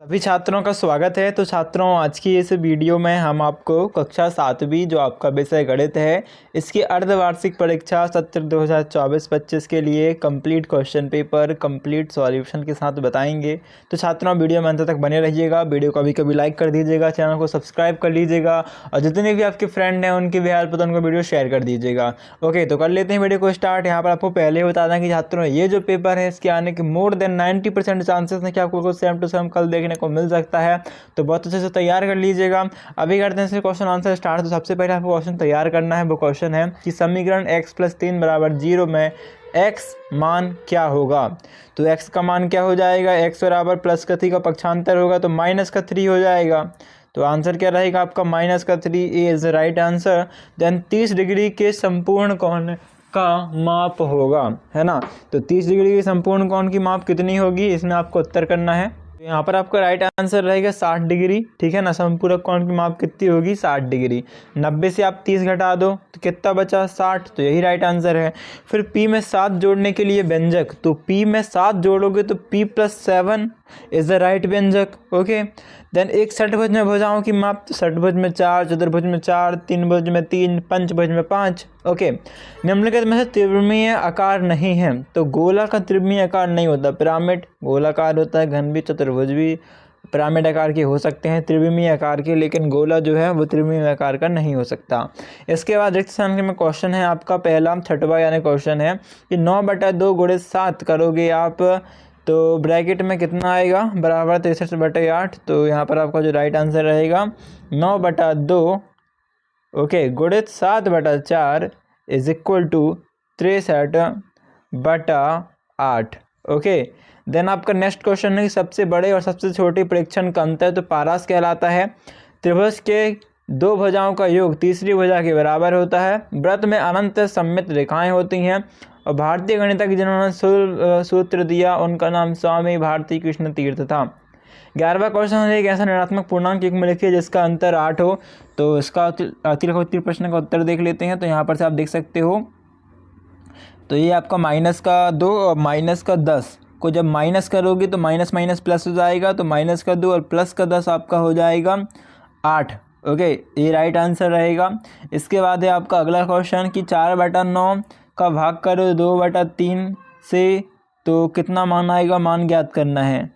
सभी छात्रों का स्वागत है। तो छात्रों, आज की इस वीडियो में हम आपको कक्षा 7वीं जो आपका विषय गणित है, इसकी अर्धवार्षिक परीक्षा सत्र 2024-25 के लिए complete question paper complete solution के साथ बताएंगे। तो छात्रों, वीडियो में अंत तक बने रहिएगा। वीडियो को कभी लाइक कर दीजिएगा, चैनल को सब्सक्राइब कर लीजिएगा और जितने भी आपके फ्रेंड हैं उनकी भी हेल्प तो उनको वीडियो शेयर कर दीजिएगा। ओके, तो कर लेते हैं वीडियो को स्टार्ट। यहाँ पर आपको पहले ही बता दें कि छात्रों, ये जो पेपर है इसके आने के मोर देन 90% चांसेस हैं कि आपको सेम टू सेम कल देखने को मिल सकता है। तो बहुत अच्छे से तैयार कर लीजिएगा। अभी करते हैं क्वेश्चन आंसर स्टार्ट। तो सबसे पहले आपको क्वेश्चन तैयार करना है। वो क्वेश्चन है कि समीकरण x + 3 = 0 में x मान क्या होगा। तो x का मान क्या हो जाएगा, x बराबर प्लस का 3 का पक्षांतर होगा तो माइनस का 3 हो जाएगा। तो आंसर क्या रहेगा आपका, माइनस का 3 is right answer. Then 30 degree के संपूर्ण कोण का माप होगा, है ना। तो 30 डिग्री के संपूर्ण कोण की माप कितनी होगी, इसमें आपको उत्तर करना है। यहाँ पर आपका राइट आंसर रहेगा 60 डिग्री, ठीक है ना। संपूरक कोण की माप कितनी होगी, 60 डिग्री। 90 से आप 30 घटा दो तो कितना बचा, 60। तो यही राइट आंसर है। फिर P में 7 जोड़ने के लिए व्यंजक, तो P में 7 जोड़ोगे तो P + 7 इज द राइट व्यंजक। ओके, देन एक षटभुज में भुजाओं की माप, तो षटभुज में 4, चतुर्भुज में 4, तीनभुज में 3, पंचभुज में 5। ओके, निम्नलिखित में से त्रिविमीय आकार नहीं है। तो गोला का त्रिविमीय आकार नहीं होता, पिरामिड गोलाकार होता है, घन भी, चतुर्भुज भी पिरामिड आकार के हो सकते हैं, त्रिविमीय आकार के, लेकिन गोला जो है वो त्रिविमीय आकार का नहीं हो सकता। इसके बाद रिक्त स्थान में क्वेश्चन है आपका पहला 6वां यानी क्वेश्चन है कि 9/2 × 7 करोगे आप तो ब्रैकेट में कितना आएगा, बराबर 63/8। तो यहाँ पर आपका जो राइट आंसर रहेगा 9/2 ओके गुणित 7/4 is equal to 63/8। Okay, then आपका नेक्स्ट क्वेश्चन है कि सबसे बड़े और सबसे छोटे परीक्षण का अंतर तो पारस कहलाता है। त्रिभुज के 2 भुजाओं का योग तीसरी भुजा के बराबर होता है। वृत्त में अनंत सममित रेखाएं होती हैं। और भारतीय गणितज्ञ जिन्होंने सूत्र दिया उनका नाम स्वामी भारती कृष्ण तीर्थ था। 11वां क्वेश्चन है एक ऐसा ऋणात्मक पूर्णांक युग्म लिखिए जिसका अंतर 8 हो। तो इसका अतिरिक्त प्रश्न का उत्तर देख लेते हैं। तो यहाँ पर से आप देख सकते हो, तो ये आपका -2 और -10 को जब माइनस करोगे तो माइनस माइनस प्लस हो जाएगा। तो -2 और +10 आपका हो जाएगा 8। ओके, ये राइट आंसर रहेगा। इसके बाद है आपका अगला क्वेश्चन कि 4/9 का भाग करो 2/3 से, तो कितना मान आएगा, मान ज्ञात करना है।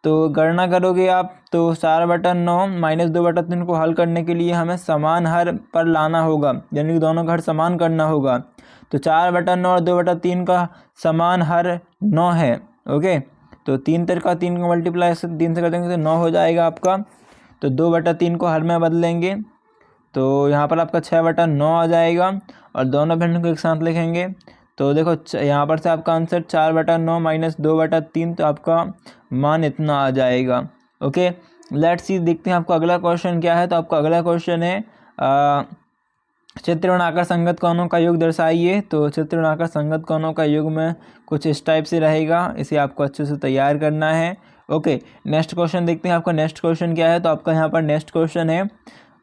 तो गणना करोगे आप तो 4/9 - 2/3 को हल करने के लिए हमें समान हर पर लाना होगा, यानी कि दोनों का हर समान करना होगा। तो 4/9 और 2/3 का समान हर 9 है। ओके, तो 3 का 3 को मल्टीप्लाई 3 से कर देंगे तो 9 हो जाएगा आपका। तो 2/3 को हर में बदलेंगे तो यहाँ पर आपका 6/9 आ जाएगा और दोनों भिन्न को एक साथ लिखेंगे। तो देखो यहाँ पर से आपका आंसर 4/9 - 2/3, तो आपका मान इतना आ जाएगा। ओके, लेट्स सी, देखते हैं आपका अगला क्वेश्चन क्या है। तो आपका अगला क्वेश्चन है चित्रणआकार संगत कोणों का योग दर्शाइए। तो चित्रणआकार संगत कोणों का योग में कुछ इस टाइप से रहेगा, इसे आपको अच्छे से तैयार करना है। ओके, नेक्स्ट क्वेश्चन देखते हैं आपका नेक्स्ट क्वेश्चन क्या है। तो आपका यहाँ पर नेक्स्ट क्वेश्चन है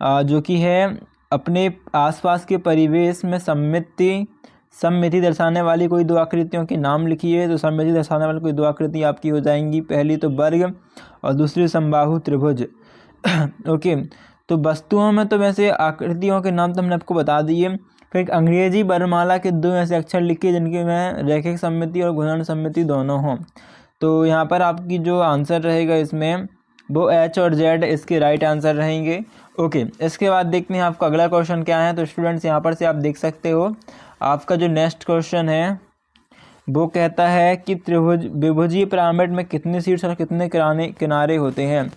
जो कि है अपने आसपास के परिवेश में सममिति दर्शाने वाली कोई 2 आकृतियों के नाम लिखिए। तो सममिति दर्शाने वाली कोई 2 आकृति आपकी हो जाएंगी। पहली तो वर्ग और दूसरी समबाहु त्रिभुज। ओके, तो वस्तुओं में तो वैसे आकृतियों के नाम तो हमने आपको बता दिए। फिर एक अंग्रेजी वर्णमाला के 2 ऐसे अक्षर लिखिए जिनके में रैखिक सममिति और गुणन सममिति दोनों हों। तो यहाँ पर आपकी जो आंसर रहेगा इसमें वो H और Z इसके राइट आंसर रहेंगे। ओके, इसके बाद देखते हैं आपका अगला क्वेश्चन क्या है। तो स्टूडेंट्स यहाँ पर से आप देख सकते हो आपका जो नेक्स्ट क्वेश्चन है वो कहता है कि विभुजीय पिरामिड में कितने शीर्ष और कितने किनारे होते हैं।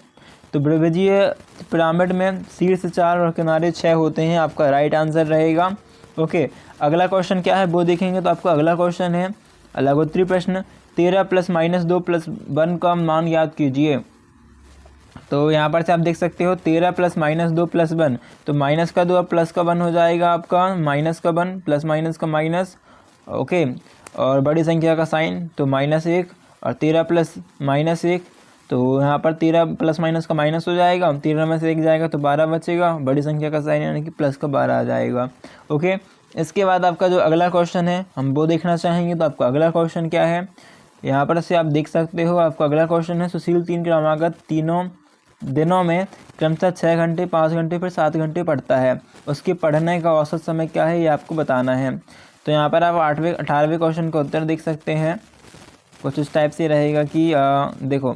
तो विभुजीय पिरामिड में शीर्ष 4 और किनारे 6 होते हैं, आपका राइट आंसर रहेगा। ओके, अगला क्वेश्चन क्या है वो देखेंगे। तो आपका अगला क्वेश्चन है लघुत्तरीय प्रश्न 13 + -2 + 1 का मान याद कीजिए। तो यहाँ पर से आप देख सकते हो 13 + -2 + 1, तो माइनस का 2 और प्लस का 1 हो जाएगा आपका, माइनस का 1 प्लस माइनस का माइनस। ओके, और बड़ी संख्या का साइन तो -1 और 13 + -1, तो यहाँ पर 13 प्लस माइनस का माइनस हो जाएगा, 13 में से 1 जाएगा तो 12 बचेगा, बड़ी संख्या का साइन यानी कि प्लस का 12 आ जाएगा। ओके, इसके बाद आपका जो अगला क्वेश्चन है हम वो देखना चाहेंगे। तो आपका अगला क्वेश्चन क्या है यहाँ पर से आप देख सकते हो आपका अगला क्वेश्चन है, सुशील 3 क्रमागत तीनों दिनों में क्रमशः 6 घंटे, 5 घंटे फिर 7 घंटे पढ़ता है, उसके पढ़ने का औसत समय क्या है ये आपको बताना है। तो यहाँ पर आप 18वें क्वेश्चन का उत्तर देख सकते हैं। कुछ इस टाइप से रहेगा कि देखो,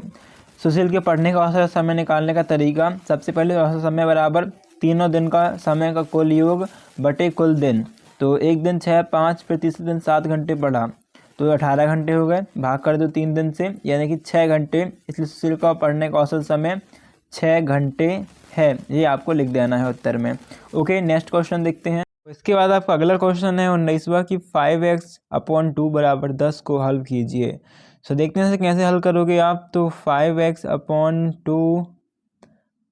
सुशील के पढ़ने का औसत समय निकालने का तरीका, सबसे पहले औसत समय बराबर तीनों दिन का समय का कुल योग बटे कुल दिन। तो एक दिन 6, 5 फिर तीसरे दिन 7 घंटे पढ़ा तो 18 घंटे हो गए, भाग कर दो 3 दिन से यानी कि 6 घंटे, इसलिए सुशील का पढ़ने का औसत समय 6 घंटे है, ये आपको लिख देना है उत्तर में। ओके, नेक्स्ट क्वेश्चन देखते हैं। इसके बाद आपका अगला क्वेश्चन है 19वां कि 5x/2 बराबर 10 को हल कीजिए। सो देखते हैं कैसे हल करोगे आप। तो 5x/2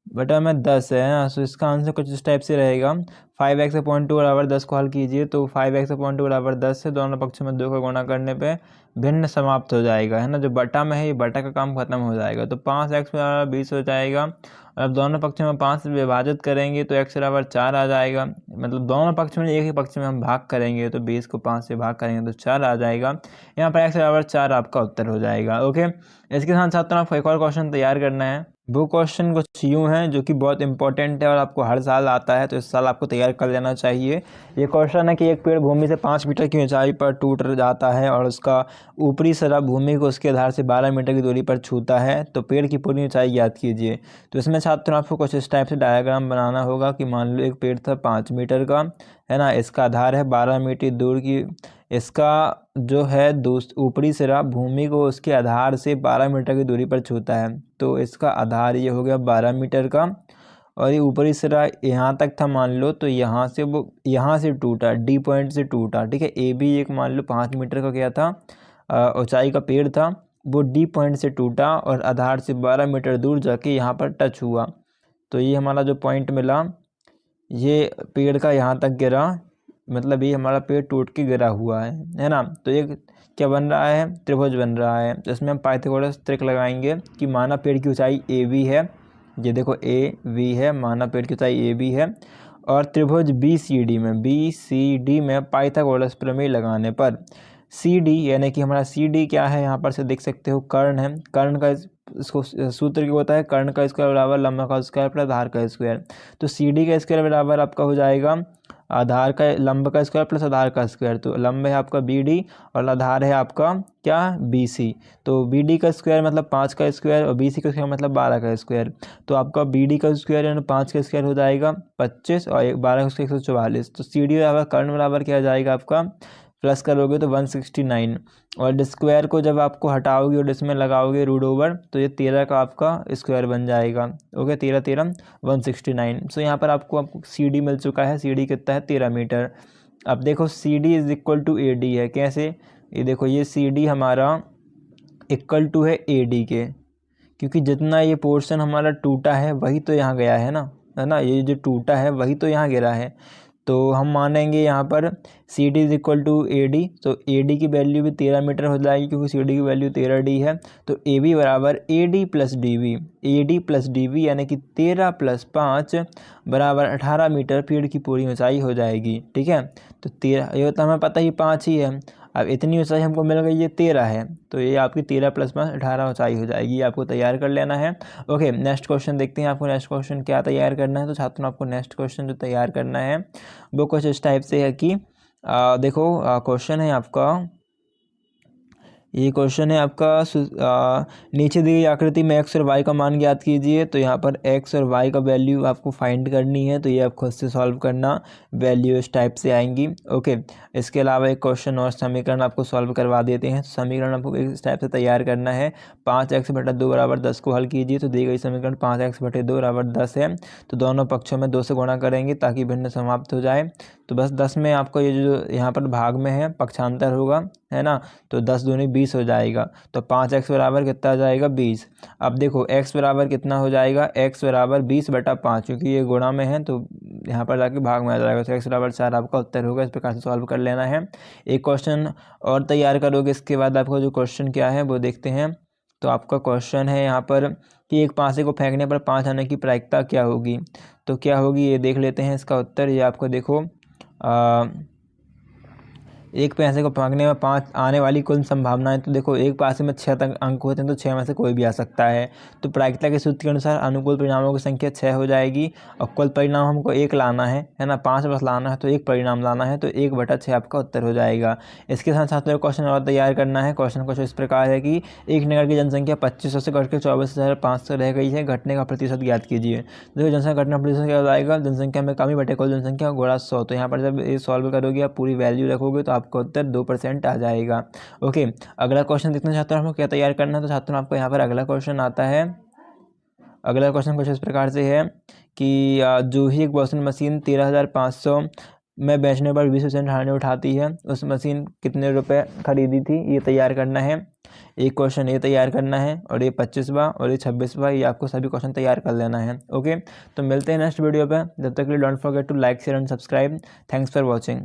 बटा में 10 है ना, सो इसका आंसर कुछ इस टाइप से रहेगा। 5x/2 बराबर 10 को हल कीजिए तो 5x/2 बराबर 10 से दोनों पक्षों में 2 का गुणा करने पे भिन्न समाप्त हो जाएगा, है ना। जो बटा में है ये बटा का काम खत्म हो जाएगा, तो 5x बराबर 20 हो जाएगा। और अब दोनों पक्षों में 5 से विभाजित करेंगे तो x बराबर 4 आ जाएगा। मतलब दोनों पक्ष में एक ही पक्ष में हम भाग करेंगे तो 20 को 5 से भाग करेंगे तो 4 आ जाएगा। यहाँ पर x बराबर 4 आपका उत्तर हो जाएगा। ओके, इसके साथ साथ आपको एक और क्वेश्चन तैयार करना है। वो क्वेश्चन कुछ यूँ हैं जो कि बहुत इंपॉर्टेंट है और आपको हर साल आता है, तो इस साल आपको तैयार कर लेना चाहिए। ये क्वेश्चन है कि एक पेड़ भूमि से 5 मीटर की ऊंचाई पर टूट जाता है और उसका ऊपरी सिरा भूमि को उसके आधार से 12 मीटर की दूरी पर छूता है, तो पेड़ की पूरी ऊंचाई ज्ञात कीजिए। तो इसमें छात्रों आपको कुछ इस टाइप से डायग्राम बनाना होगा कि मान लो एक पेड़ था 5 मीटर का, है ना, इसका आधार है 12 मीटर दूर की, इसका जो है ऊपरी सिरा भूमि को उसके आधार से 12 मीटर की दूरी पर छूता है, तो इसका आधार ये हो गया 12 मीटर का और ये ऊपरी सिरा यहाँ तक था मान लो, तो यहाँ से वो यहाँ से टूटा, डी पॉइंट से टूटा, ठीक है। ए भी एक मान लो 5 मीटर का क्या था, ऊंचाई का पेड़ था, वो डी पॉइंट से टूटा और आधार से 12 मीटर दूर जाके यहाँ पर टच हुआ, तो ये हमारा जो पॉइंट मिला ये पेड़ का यहाँ तक गिरा, मतलब ये हमारा पेड़ टूट के गिरा हुआ है ना। तो ये क्या बन रहा है, त्रिभुज बन रहा है। तो इसमें हम पाइथागोरस त्रिक लगाएंगे कि माना पेड़ की ऊंचाई ए बी है, ये देखो ए वी है, माना पेड़ की ऊंचाई ए बी है, और त्रिभुज बी सी डी में पाइथागोरस प्रमेय लगाने पर सी डी यानी कि हमारा सी डी क्या है, यहाँ पर से देख सकते हो कर्ण है, कर्ण का इसको सूत्र क्या होता है, कर्ण का स्क्वायर बराबर लंब का स्क्वायर प्लस आधार का स्क्वायर। तो सी डी का स्क्वायर बराबर आपका हो जाएगा आधार का लंब का स्क्वायर प्लस आधार का स्क्वायर। तो लंब है आपका बी डी और आधार है आपका क्या, बी सी। तो बी डी का स्क्वायर मतलब 5 का स्क्वायर और बी सी का स्क्वायर मतलब 12 का स्क्वायर। तो आपका बी डी का स्क्वायर यानी 5 का स्क्वायर हो जाएगा 25 और 12 का स्क्वायर 144। तो सी डी बराबर कर्ण बराबर क्या हो जाएगा आपका, प्लस करोगे तो 169 और स्क्वायर को जब आपको हटाओगे और इसमें लगाओगे रूट ओवर तो ये 13 का आपका स्क्वायर बन जाएगा। ओके, 13 13 169। सो यहाँ पर आपको सी डी मिल चुका है। सी डी कितना है, 13 मीटर। अब देखो C D is equal to A D है, कैसे, ये देखो ये सी डी हमारा इक्वल टू है ए डी के, क्योंकि जितना ये पोर्शन हमारा टूटा है वही तो यहाँ गया है ना, ये जो टूटा है वही तो यहाँ गिरा है। तो हम मानेंगे यहाँ पर C D is equal to A D, तो ए डी की वैल्यू भी 13 मीटर हो जाएगी क्योंकि सी डी की वैल्यू 13 डी है। तो ए बी बराबर A D plus D V, A D plus D V यानी कि 13 + 5 बराबर 18 मीटर पेड़ की पूरी ऊंचाई हो जाएगी, ठीक है। तो 13, ये तो हमें पता ही 5 ही है, अब इतनी ऊंचाई हमको मिल गई, ये 13 है, तो ये आपकी 13 + 5 18 ऊंचाई हो जाएगी, आपको तैयार कर लेना है। ओके, नेक्स्ट क्वेश्चन देखते हैं आपको नेक्स्ट क्वेश्चन क्या तैयार करना है। तो छात्रों आपको नेक्स्ट क्वेश्चन जो तैयार करना है वो कुछ इस टाइप से है कि देखो क्वेश्चन है आपका, ये क्वेश्चन है आपका नीचे दी गई आकृति में x और y का मान ज्ञात कीजिए। तो यहाँ पर x और y का वैल्यू आपको फाइंड करनी है, तो ये आप खुद से सॉल्व करना, वैल्यू इस टाइप से आएंगी। ओके, इसके अलावा एक क्वेश्चन और समीकरण आपको सॉल्व करवा देते हैं। समीकरण आपको इस टाइप से तैयार करना है, 5x/2 बराबर 10 को हल कीजिए। तो दी गई समीकरण 5x/2 बराबर 10 है, तो दोनों पक्षों में 2 से गुणा करेंगे ताकि भिन्न समाप्त हो जाए। तो बस 10 में आपको ये जो यहाँ पर भाग में है पक्षांतर होगा, है ना, तो 10 दूनी 20 हो जाएगा। तो 5x बराबर कितना आ जाएगा, 20। अब देखो x बराबर कितना हो जाएगा, x बराबर 20/5, क्योंकि ये गुणा में है तो यहाँ पर जाके भाग में आ जाएगा। तो x बराबर 4 आपका उत्तर होगा। इस प्रकार से सॉल्व कर लेना है। एक क्वेश्चन और तैयार करोगे, इसके बाद आपका जो क्वेश्चन क्या है वो देखते हैं। तो आपका क्वेश्चन है यहाँ पर कि एक पासे को फेंकने पर 5 आने की प्रायिकता क्या होगी। तो क्या होगी ये देख लेते हैं इसका उत्तर। ये आपको देखो एक पैसे को भागने में 5 आने वाली कुल संभावनाएं, तो देखो एक पैसे में 6 तक अंक होते हैं, तो 6 में से कोई भी आ सकता है। तो प्रायिकता के सूत्र के अनुसार अनुकूल परिणामों की संख्या 6 हो जाएगी और कुल परिणाम हमको 1 लाना है ना, 5 बस लाना है, तो 1 परिणाम लाना है, तो 1/6 आपका उत्तर हो जाएगा। इसके साथ साथ क्वेश्चन और तैयार करना है। क्वेश्चन कुछ इस प्रकार है कि एक नगर की जनसंख्या 2500 से घटकर 24,500 रह गई है, घटने का प्रतिशत ज्ञात कीजिए। देखो जनसंख्या घटना प्रतिशत क्या हो जाएगा, जनसंख्या में कमी बटे कुल जनसंख्या गुणा 100। तो यहाँ पर जब ये सॉल्व करोगे आप पूरी वैल्यू रखोगे तो आपका उत्तर 2% आ जाएगा। ओके, अगला क्वेश्चन देखना चाहते हो आपको क्या तैयार करना है। तो छात्रों आपको यहाँ पर अगला क्वेश्चन आता है। अगला क्वेश्चन कुछ इस प्रकार से है कि जो ही एक वॉशिंग मशीन 13,500 में बेचने पर 20% हानि उठाती है, उस मशीन कितने रुपए खरीदी थी, ये तैयार करना है। एक क्वेश्चन ये तैयार करना है और ये 25वां और ये 26वां, ये आपको सभी क्वेश्चन तैयार कर लेना है। ओके, तो मिलते हैं नेक्स्ट वीडियो पे। जब तक के लिए don't forget to like share and subscribe. Thanks for watching.